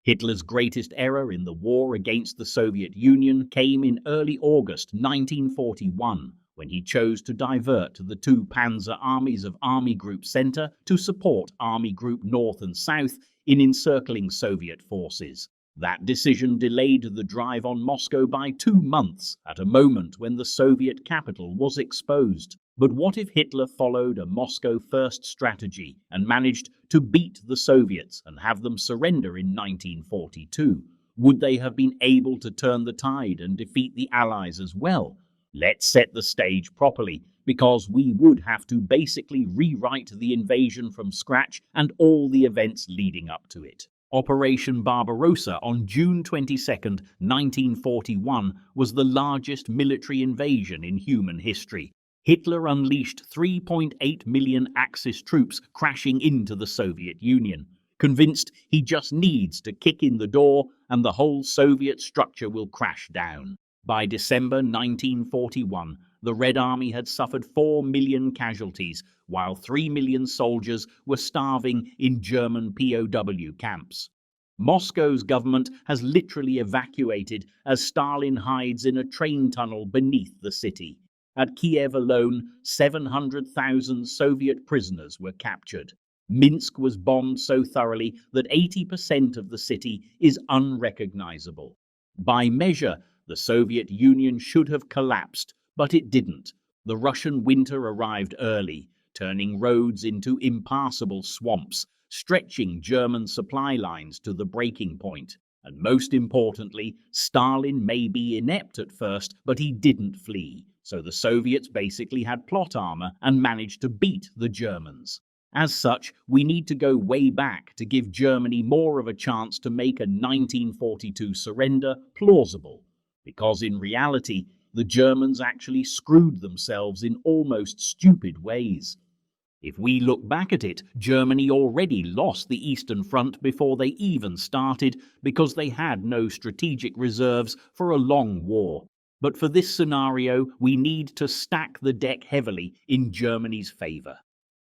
Hitler's greatest error in the war against the Soviet Union came in early August 1941, when he chose to divert the two panzer armies of Army Group Center to support Army Group North and South in encircling Soviet forces. That decision delayed the drive on Moscow by 2 months, at a moment when the Soviet capital was exposed. But what if Hitler followed a Moscow-first strategy and managed to beat the Soviets and have them surrender in 1942? Would they have been able to turn the tide and defeat the Allies as well? Let's set the stage properly, because we would have to basically rewrite the invasion from scratch and all the events leading up to it. Operation Barbarossa on June 22, 1941, was the largest military invasion in human history. Hitler unleashed 3.8 million Axis troops crashing into the Soviet Union, convinced he just needs to kick in the door and the whole Soviet structure will crash down. By December 1941, the Red Army had suffered 4 million casualties, while 3 million soldiers were starving in German POW camps. Moscow's government has literally evacuated as Stalin hides in a train tunnel beneath the city. At Kiev alone, 700,000 Soviet prisoners were captured. Minsk was bombed so thoroughly that 80% of the city is unrecognizable. By measure, the Soviet Union should have collapsed, but it didn't. The Russian winter arrived early, turning roads into impassable swamps, stretching German supply lines to the breaking point. And most importantly, Stalin may be inept at first, but he didn't flee. So the Soviets basically had plot armor and managed to beat the Germans. As such, we need to go way back to give Germany more of a chance to make a 1942 surrender plausible. Because in reality, the Germans actually screwed themselves in almost stupid ways. If we look back at it, Germany already lost the Eastern Front before they even started because they had no strategic reserves for a long war. But for this scenario, we need to stack the deck heavily in Germany's favor.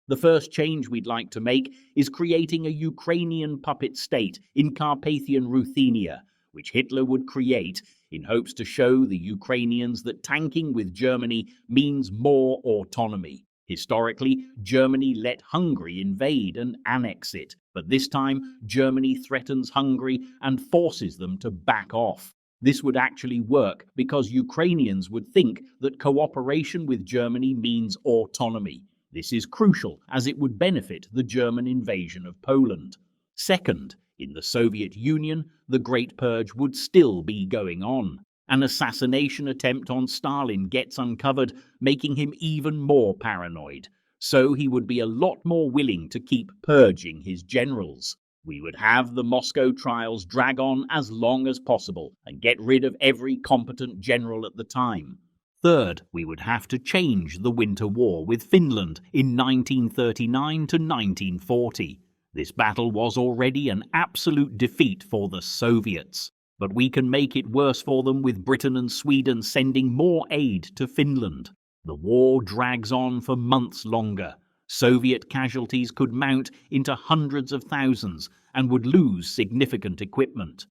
The first change we'd like to make is creating a Ukrainian puppet state in Carpathian Ruthenia, which Hitler would create in hopes to show the Ukrainians that tanking with Germany means more autonomy. Historically, Germany let Hungary invade and annex it, but this time Germany threatens Hungary and forces them to back off. This would actually work because Ukrainians would think that cooperation with Germany means autonomy. This is crucial as it would benefit the German invasion of Poland. Second, in the Soviet Union, the Great Purge would still be going on. An assassination attempt on Stalin gets uncovered, making him even more paranoid. So he would be a lot more willing to keep purging his generals. We would have the Moscow trials drag on as long as possible and get rid of every competent general at the time. Third, we would have to change the Winter War with Finland in 1939 to 1940. This battle was already an absolute defeat for the Soviets. But we can make it worse for them with Britain and Sweden sending more aid to Finland. The war drags on for months longer. Soviet casualties could mount into hundreds of thousands and would lose significant equipment.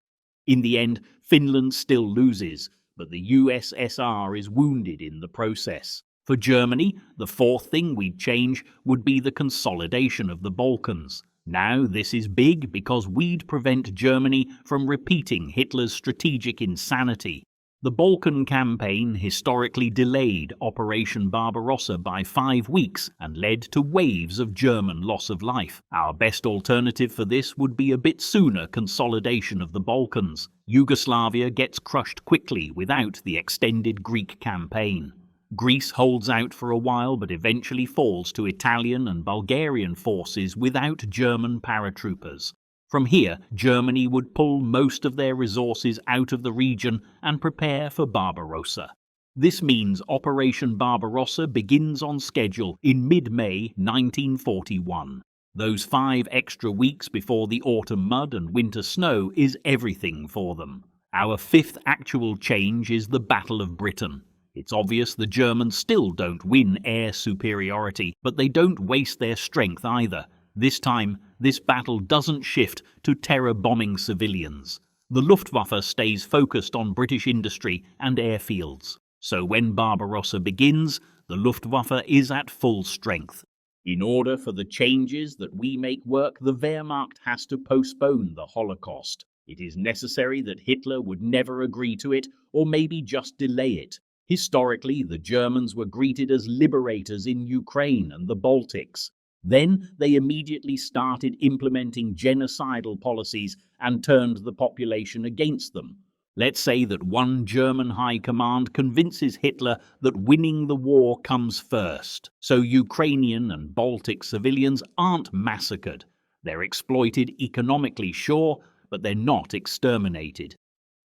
In the end, Finland still loses, but the USSR is wounded in the process. For Germany, the fourth thing we'd change would be the consolidation of the Balkans. Now, this is big because we'd prevent Germany from repeating Hitler's strategic insanity. The Balkan campaign historically delayed Operation Barbarossa by 5 weeks and led to waves of German loss of life. Our best alternative for this would be a bit sooner consolidation of the Balkans. Yugoslavia gets crushed quickly without the extended Greek campaign. Greece holds out for a while but eventually falls to Italian and Bulgarian forces without German paratroopers. From here, Germany would pull most of their resources out of the region and prepare for Barbarossa. This means Operation Barbarossa begins on schedule in mid-May 1941. Those 5 extra weeks before the autumn mud and winter snow is everything for them. Our fifth actual change is the Battle of Britain. It's obvious the Germans still don't win air superiority, but they don't waste their strength either. This time, this battle doesn't shift to terror bombing civilians. The Luftwaffe stays focused on British industry and airfields. So when Barbarossa begins, the Luftwaffe is at full strength. In order for the changes that we make work, the Wehrmacht has to postpone the Holocaust. It is necessary that Hitler would never agree to it, or maybe just delay it. Historically, the Germans were greeted as liberators in Ukraine and the Baltics. Then they immediately started implementing genocidal policies and turned the population against them. Let's say that one German high command convinces Hitler that winning the war comes first, so Ukrainian and Baltic civilians aren't massacred. They're exploited economically, sure, but they're not exterminated.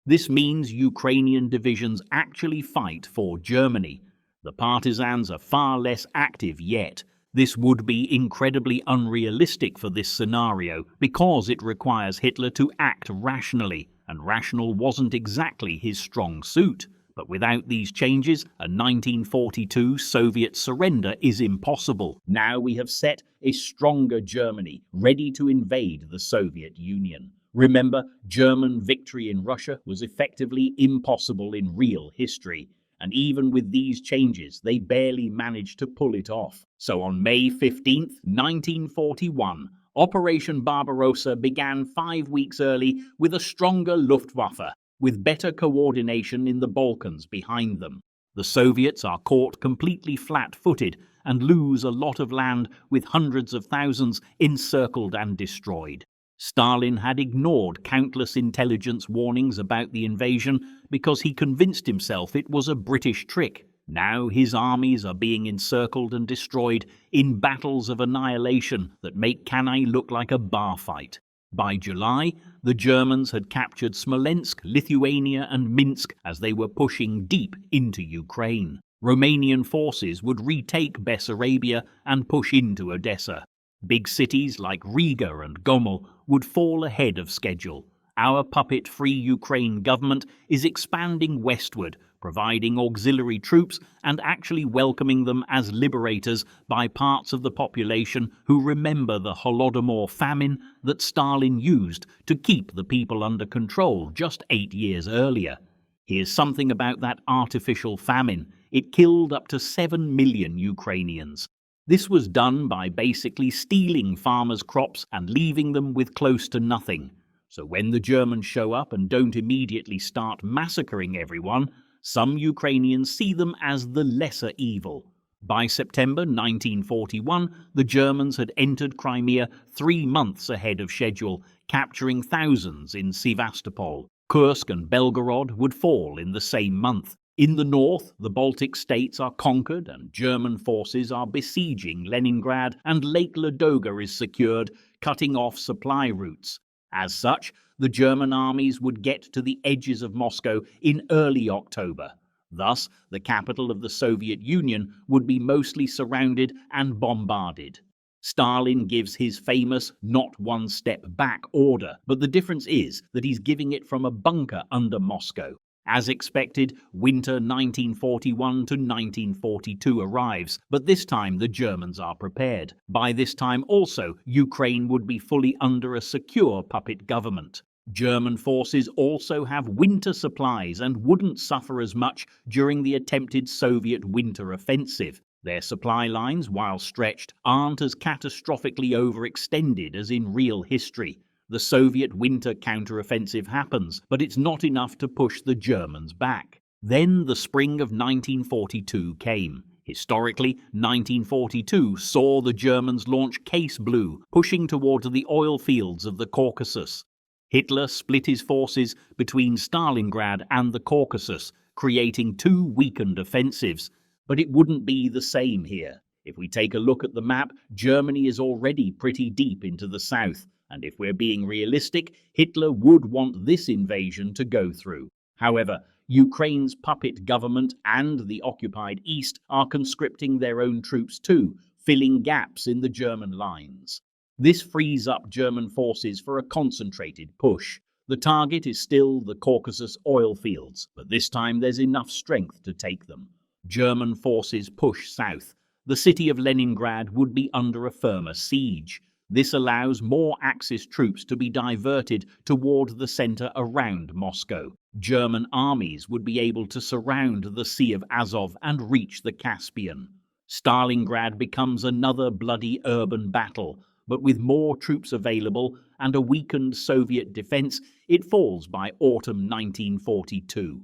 This means Ukrainian divisions actually fight for Germany. The partisans are far less active yet. This would be incredibly unrealistic for this scenario because it requires Hitler to act rationally, and rational wasn't exactly his strong suit. But without these changes, a 1942 Soviet surrender is impossible. Now we have set a stronger Germany, ready to invade the Soviet Union. Remember, German victory in Russia was effectively impossible in real history. And even with these changes, they barely managed to pull it off. So on May 15, 1941, Operation Barbarossa began 5 weeks early with a stronger Luftwaffe, with better coordination in the Balkans behind them. The Soviets are caught completely flat-footed and lose a lot of land with hundreds of thousands encircled and destroyed. Stalin had ignored countless intelligence warnings about the invasion because he convinced himself it was a British trick. Now his armies are being encircled and destroyed in battles of annihilation that make Cannae look like a bar fight. By July, the Germans had captured Smolensk, Lithuania and Minsk as they were pushing deep into Ukraine. Romanian forces would retake Bessarabia and push into Odessa. Big cities like Riga and Gomel would fall ahead of schedule. Our puppet-free Ukraine government is expanding westward, providing auxiliary troops and actually welcoming them as liberators by parts of the population who remember the Holodomor famine that Stalin used to keep the people under control just 8 years earlier. Here's something about that artificial famine. It killed up to 7 million Ukrainians. This was done by basically stealing farmers' crops and leaving them with close to nothing. So when the Germans show up and don't immediately start massacring everyone, some Ukrainians see them as the lesser evil. By September 1941, the Germans had entered Crimea 3 months ahead of schedule, capturing thousands in Sevastopol. Kursk and Belgorod would fall in the same month. In the north, the Baltic states are conquered and German forces are besieging Leningrad, and Lake Ladoga is secured, cutting off supply routes. As such, the German armies would get to the edges of Moscow in early October. Thus, the capital of the Soviet Union would be mostly surrounded and bombarded. Stalin gives his famous "not one step back" order, but the difference is that he's giving it from a bunker under Moscow. As expected, winter 1941 to 1942 arrives, but this time the Germans are prepared. By this time also, Ukraine would be fully under a secure puppet government. German forces also have winter supplies and wouldn't suffer as much during the attempted Soviet winter offensive. Their supply lines, while stretched, aren't as catastrophically overextended as in real history. The Soviet winter counteroffensive happens, but it's not enough to push the Germans back. Then the spring of 1942 came. Historically, 1942 saw the Germans launch Case Blue, pushing towards the oil fields of the Caucasus. Hitler split his forces between Stalingrad and the Caucasus, creating 2 weakened offensives. But it wouldn't be the same here. If we take a look at the map, Germany is already pretty deep into the south. And if we're being realistic, Hitler would want this invasion to go through. However, Ukraine's puppet government and the occupied East are conscripting their own troops too, filling gaps in the German lines. This frees up German forces for a concentrated push. The target is still the Caucasus oil fields, but this time there's enough strength to take them. German forces push south. The city of Leningrad would be under a firmer siege. This allows more Axis troops to be diverted toward the center around Moscow. German armies would be able to surround the Sea of Azov and reach the Caspian. Stalingrad becomes another bloody urban battle, but with more troops available and a weakened Soviet defense, it falls by autumn 1942.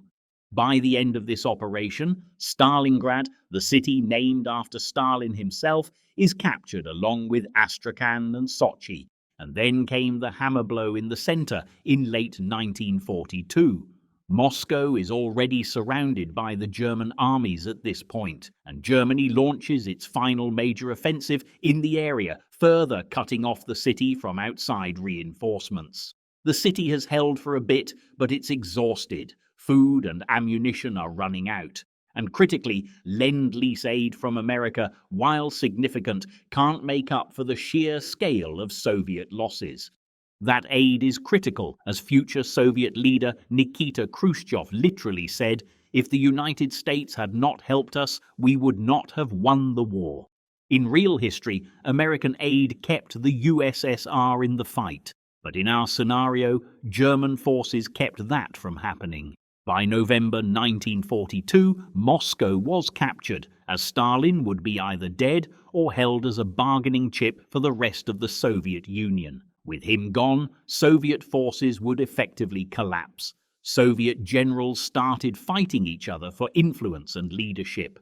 By the end of this operation, Stalingrad, the city named after Stalin himself, is captured along with Astrakhan and Sochi, and then came the hammer blow in the center in late 1942. Moscow is already surrounded by the German armies at this point, and Germany launches its final major offensive in the area, further cutting off the city from outside reinforcements. The city has held for a bit, but it's exhausted. Food and ammunition are running out. And critically, Lend-Lease aid from America, while significant, can't make up for the sheer scale of Soviet losses. That aid is critical, as future Soviet leader Nikita Khrushchev literally said, "If the United States had not helped us, we would not have won the war." In real history, American aid kept the USSR in the fight. But in our scenario, German forces kept that from happening. By November 1942, Moscow was captured, as Stalin would be either dead or held as a bargaining chip for the rest of the Soviet Union. With him gone, Soviet forces would effectively collapse. Soviet generals started fighting each other for influence and leadership.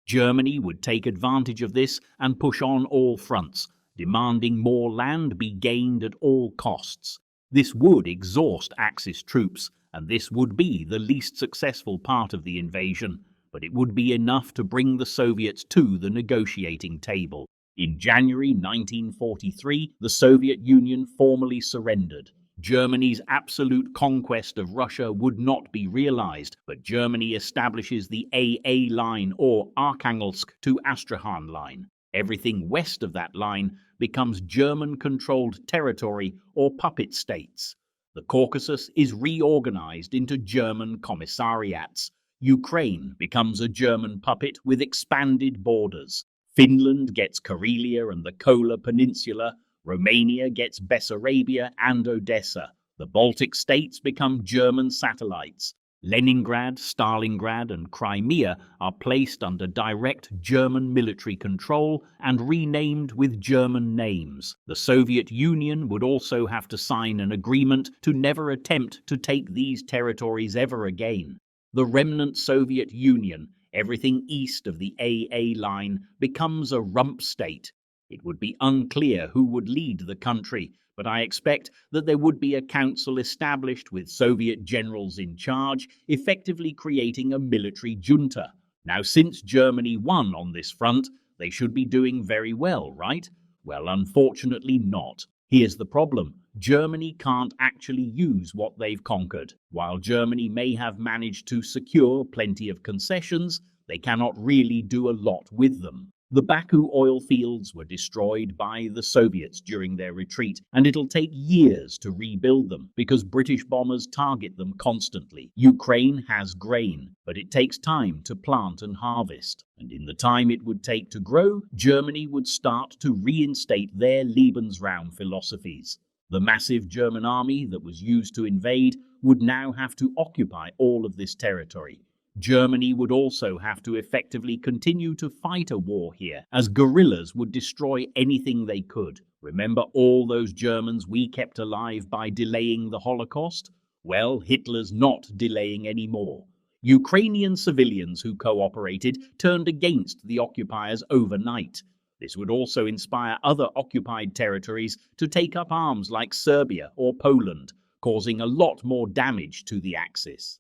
Germany would take advantage of this and push on all fronts, demanding more land be gained at all costs. This would exhaust Axis troops, and this would be the least successful part of the invasion, but it would be enough to bring the Soviets to the negotiating table. In January 1943, the Soviet Union formally surrendered. Germany's absolute conquest of Russia would not be realized, but Germany establishes the AA line, or Arkhangelsk to Astrakhan line. Everything west of that line becomes German-controlled territory or puppet states. The Caucasus is reorganized into German commissariats. Ukraine becomes a German puppet with expanded borders. Finland gets Karelia and the Kola Peninsula. Romania gets Bessarabia and Odessa. The Baltic states become German satellites. Leningrad, Stalingrad, and Crimea are placed under direct German military control and renamed with German names. The Soviet Union would also have to sign an agreement to never attempt to take these territories ever again. The remnant Soviet Union, everything east of the AA line, becomes a rump state. It would be unclear who would lead the country, but I expect that there would be a council established with Soviet generals in charge, effectively creating a military junta. Now, since Germany won on this front, they should be doing very well, right? Well, unfortunately not. Here's the problem. Germany can't actually use what they've conquered. While Germany may have managed to secure plenty of concessions, they cannot really do a lot with them. The Baku oil fields were destroyed by the Soviets during their retreat, and it'll take years to rebuild them because British bombers target them constantly. Ukraine has grain, but it takes time to plant and harvest. And in the time it would take to grow, Germany would start to reinstate their Lebensraum philosophies. The massive German army that was used to invade would now have to occupy all of this territory. Germany would also have to effectively continue to fight a war here, as guerrillas would destroy anything they could. Remember all those Germans we kept alive by delaying the Holocaust? Well, Hitler's not delaying anymore. Ukrainian civilians who cooperated turned against the occupiers overnight. This would also inspire other occupied territories to take up arms like Serbia or Poland, causing a lot more damage to the Axis.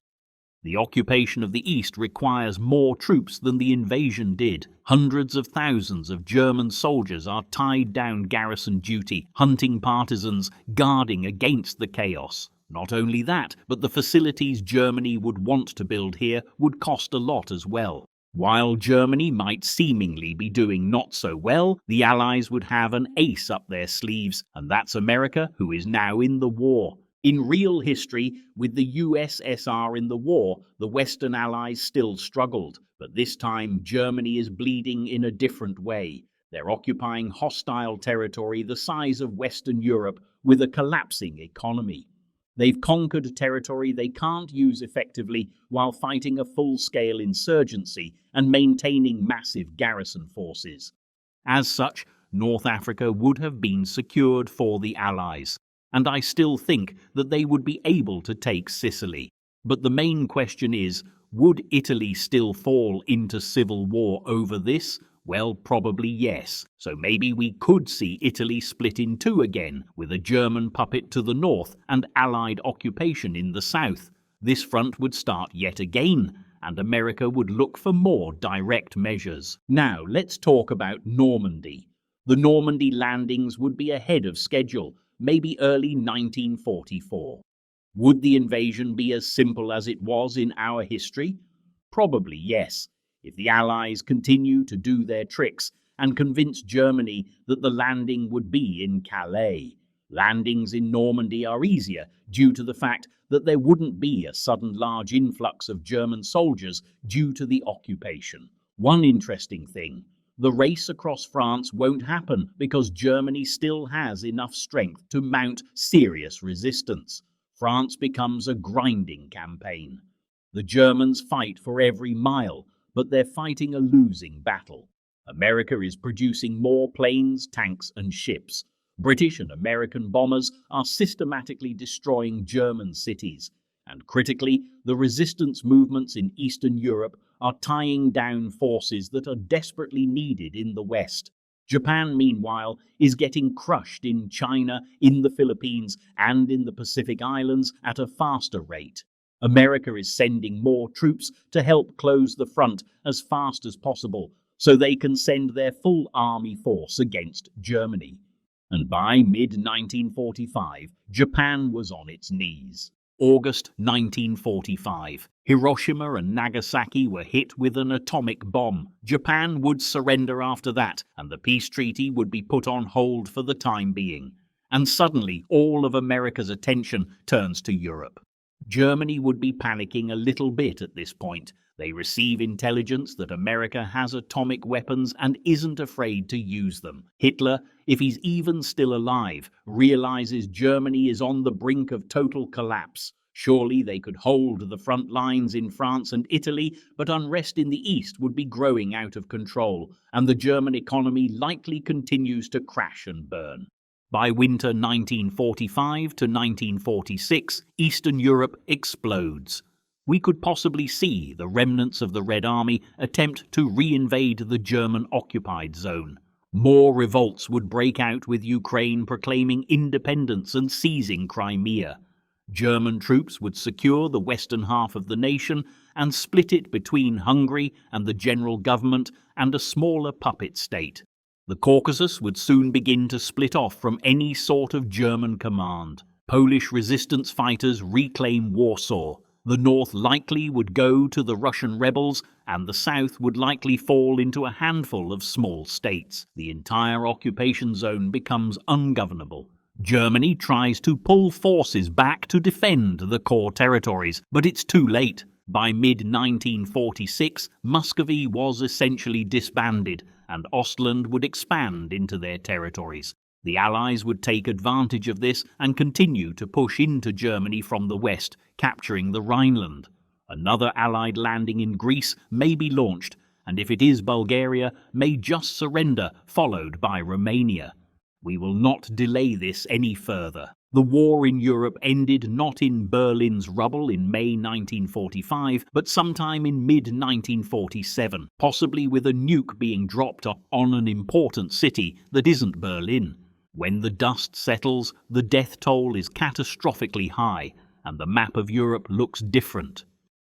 The occupation of the East requires more troops than the invasion did. Hundreds of thousands of German soldiers are tied down garrison duty, hunting partisans, guarding against the chaos. Not only that, but the facilities Germany would want to build here would cost a lot as well. While Germany might seemingly be doing not so well, the Allies would have an ace up their sleeves, and that's America, who is now in the war. In real history, with the USSR in the war, the Western Allies still struggled, but this time Germany is bleeding in a different way. They're occupying hostile territory the size of Western Europe with a collapsing economy. They've conquered territory they can't use effectively while fighting a full-scale insurgency and maintaining massive garrison forces. As such, North Africa would have been secured for the Allies, and I still think that they would be able to take Sicily. But the main question is, would Italy still fall into civil war over this? Well, probably yes. So maybe we could see Italy split in two again, with a German puppet to the north and Allied occupation in the south. This front would start yet again, and America would look for more direct measures. Now, let's talk about Normandy. The Normandy landings would be ahead of schedule, maybe early 1944. Would the invasion be as simple as it was in our history? Probably yes, if the Allies continue to do their tricks and convince Germany that the landing would be in Calais. Landings in Normandy are easier due to the fact that there wouldn't be a sudden large influx of German soldiers due to the occupation. One interesting thing, the race across France won't happen because Germany still has enough strength to mount serious resistance. France becomes a grinding campaign. The Germans fight for every mile, but they're fighting a losing battle. America is producing more planes, tanks, and ships. British and American bombers are systematically destroying German cities. And critically, the resistance movements in Eastern Europe are tying down forces that are desperately needed in the West. Japan, meanwhile, is getting crushed in China, in the Philippines, and in the Pacific Islands at a faster rate. America is sending more troops to help close the front as fast as possible so they can send their full army force against Germany. And by mid-1945, Japan was on its knees. August 1945. Hiroshima and Nagasaki were hit with an atomic bomb. Japan would surrender after that, and the peace treaty would be put on hold for the time being. And suddenly, all of America's attention turns to Europe. Germany would be panicking a little bit at this point. They receive intelligence that America has atomic weapons and isn't afraid to use them. Hitler, if he's even still alive, realizes Germany is on the brink of total collapse. Surely they could hold the front lines in France and Italy, but unrest in the east would be growing out of control, and the German economy likely continues to crash and burn. By winter 1945 to 1946, Eastern Europe explodes. We could possibly see the remnants of the Red Army attempt to reinvade the German-occupied zone. More revolts would break out with Ukraine proclaiming independence and seizing Crimea. German troops would secure the western half of the nation and split it between Hungary and the general government and a smaller puppet state. The Caucasus would soon begin to split off from any sort of German command. Polish resistance fighters reclaim Warsaw. The north likely would go to the Russian rebels, and the south would likely fall into a handful of small states. The entire occupation zone becomes ungovernable. Germany tries to pull forces back to defend the core territories, but it's too late. By mid-1946, Muscovy was essentially disbanded, and Ostland would expand into their territories. The Allies would take advantage of this and continue to push into Germany from the west, capturing the Rhineland. Another Allied landing in Greece may be launched, and if it is Bulgaria, may just surrender, followed by Romania. We will not delay this any further. The war in Europe ended not in Berlin's rubble in May 1945, but sometime in mid-1947, possibly with a nuke being dropped on an important city that isn't Berlin. When the dust settles, the death toll is catastrophically high, and the map of Europe looks different.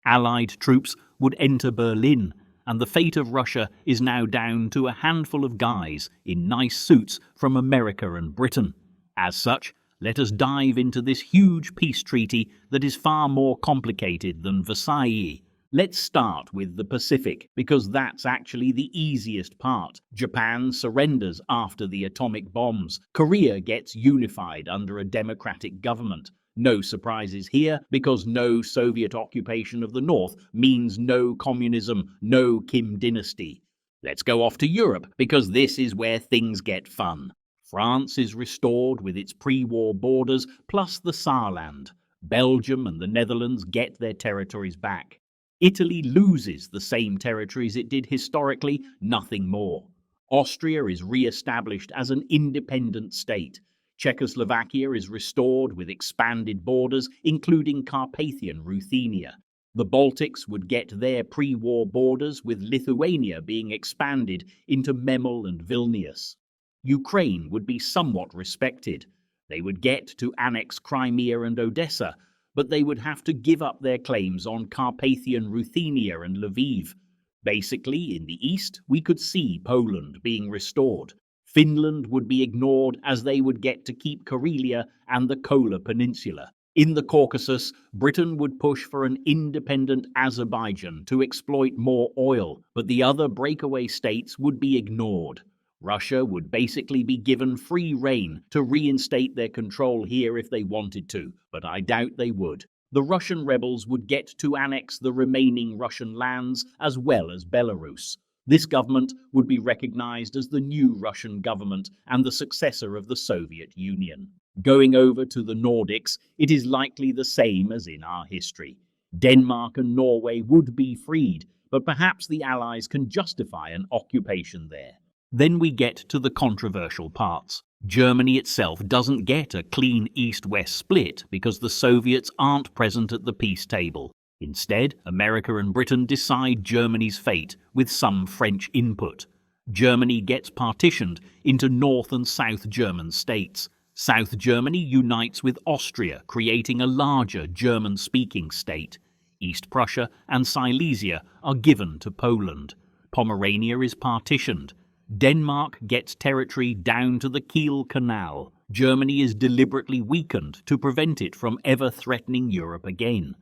Allied troops would enter Berlin, and the fate of Russia is now down to a handful of guys in nice suits from America and Britain. As such, let us dive into this huge peace treaty that is far more complicated than Versailles. Let's start with the Pacific, because that's actually the easiest part. Japan surrenders after the atomic bombs. Korea gets unified under a democratic government. No surprises here, because no Soviet occupation of the North means no communism, no Kim dynasty. Let's go off to Europe, because this is where things get fun. France is restored with its pre-war borders, plus the Saarland. Belgium and the Netherlands get their territories back. Italy loses the same territories it did historically, nothing more. Austria is re-established as an independent state. Czechoslovakia is restored with expanded borders, including Carpathian Ruthenia. The Baltics would get their pre-war borders, with Lithuania being expanded into Memel and Vilnius. Ukraine would be somewhat respected. They would get to annex Crimea and Odessa, but they would have to give up their claims on Carpathian Ruthenia and Lviv. Basically, in the east, we could see Poland being restored. Finland would be ignored, as they would get to keep Karelia and the Kola Peninsula. In the Caucasus, Britain would push for an independent Azerbaijan to exploit more oil, but the other breakaway states would be ignored. Russia would basically be given free rein to reinstate their control here if they wanted to, but I doubt they would. The Russian rebels would get to annex the remaining Russian lands as well as Belarus. This government would be recognized as the new Russian government and the successor of the Soviet Union. Going over to the Nordics, it is likely the same as in our history. Denmark and Norway would be freed, but perhaps the Allies can justify an occupation there. Then we get to the controversial parts. Germany itself doesn't get a clean East-West split because the Soviets aren't present at the peace table. Instead, America and Britain decide Germany's fate with some French input. Germany gets partitioned into North and South German states. South Germany unites with Austria, creating a larger German-speaking state. East Prussia and Silesia are given to Poland. Pomerania is partitioned. Denmark gets territory down to the Kiel Canal. Germany is deliberately weakened to prevent it from ever threatening Europe again.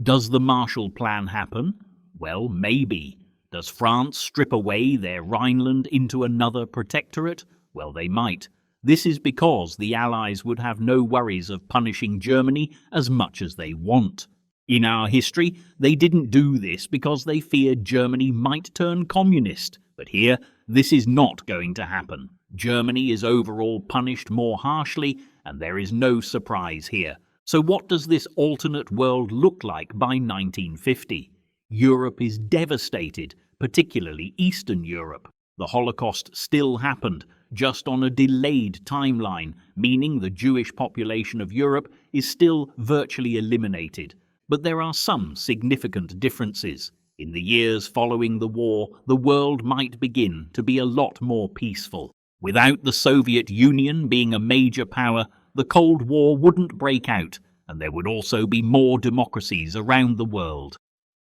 Does the Marshall Plan happen? Well, maybe. Does France strip away their Rhineland into another protectorate? Well, they might. This is because the Allies would have no worries of punishing Germany as much as they want. In our history, they didn't do this because they feared Germany might turn communist. But here, this is not going to happen. Germany is overall punished more harshly, and there is no surprise here. So what does this alternate world look like by 1950? Europe is devastated, particularly Eastern Europe. The Holocaust still happened, just on a delayed timeline, meaning the Jewish population of Europe is still virtually eliminated. But there are some significant differences. In the years following the war, the world might begin to be a lot more peaceful. Without the Soviet Union being a major power, the Cold War wouldn't break out, and there would also be more democracies around the world.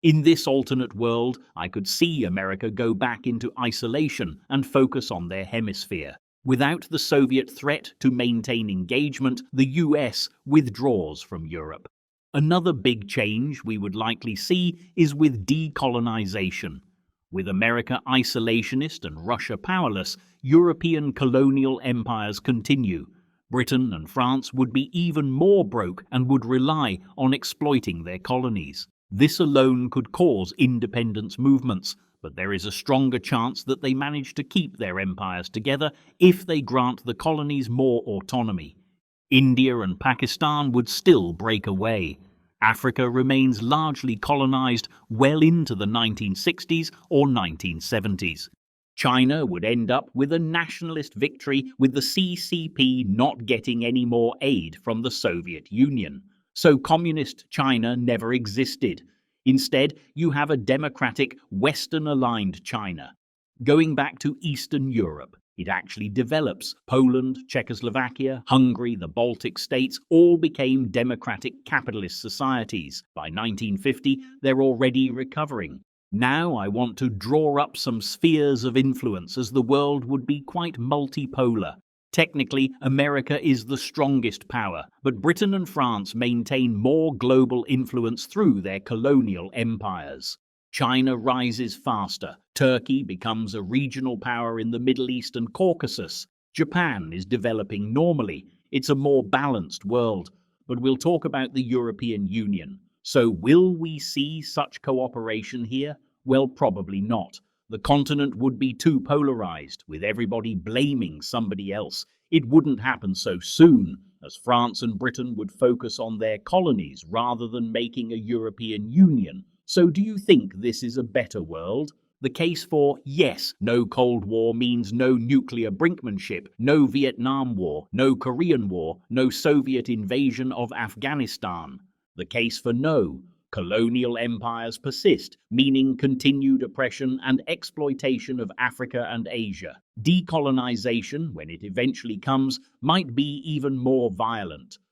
In this alternate world, I could see America go back into isolation and focus on their hemisphere. Without the Soviet threat to maintain engagement, the US withdraws from Europe. Another big change we would likely see is with decolonization. With America isolationist and Russia powerless, European colonial empires continue. Britain and France would be even more broke and would rely on exploiting their colonies. This alone could cause independence movements, but there is a stronger chance that they manage to keep their empires together if they grant the colonies more autonomy. India and Pakistan would still break away. Africa remains largely colonized well into the 1960s or 1970s. China would end up with a nationalist victory, with the CCP not getting any more aid from the Soviet Union. So communist China never existed. Instead, you have a democratic, Western-aligned China. Going back to Eastern Europe, it actually develops. Poland, Czechoslovakia, Hungary, the Baltic states all became democratic capitalist societies. By 1950, they're already recovering. Now I want to draw up some spheres of influence, as the world would be quite multipolar. Technically, America is the strongest power, but Britain and France maintain more global influence through their colonial empires. China rises faster. Turkey becomes a regional power in the Middle East and Caucasus. Japan is developing normally. It's a more balanced world. But we'll talk about the European Union. So will we see such cooperation here? Well, probably not. The continent would be too polarized, with everybody blaming somebody else. It wouldn't happen so soon, as France and Britain would focus on their colonies rather than making a European Union. So do you think this is a better world? The case for yes, no Cold War means no nuclear brinkmanship, no Vietnam War, no Korean War, no Soviet invasion of Afghanistan. The case for no, colonial empires persist, meaning continued oppression and exploitation of Africa and Asia. Decolonization, when it eventually comes, might be even more violent.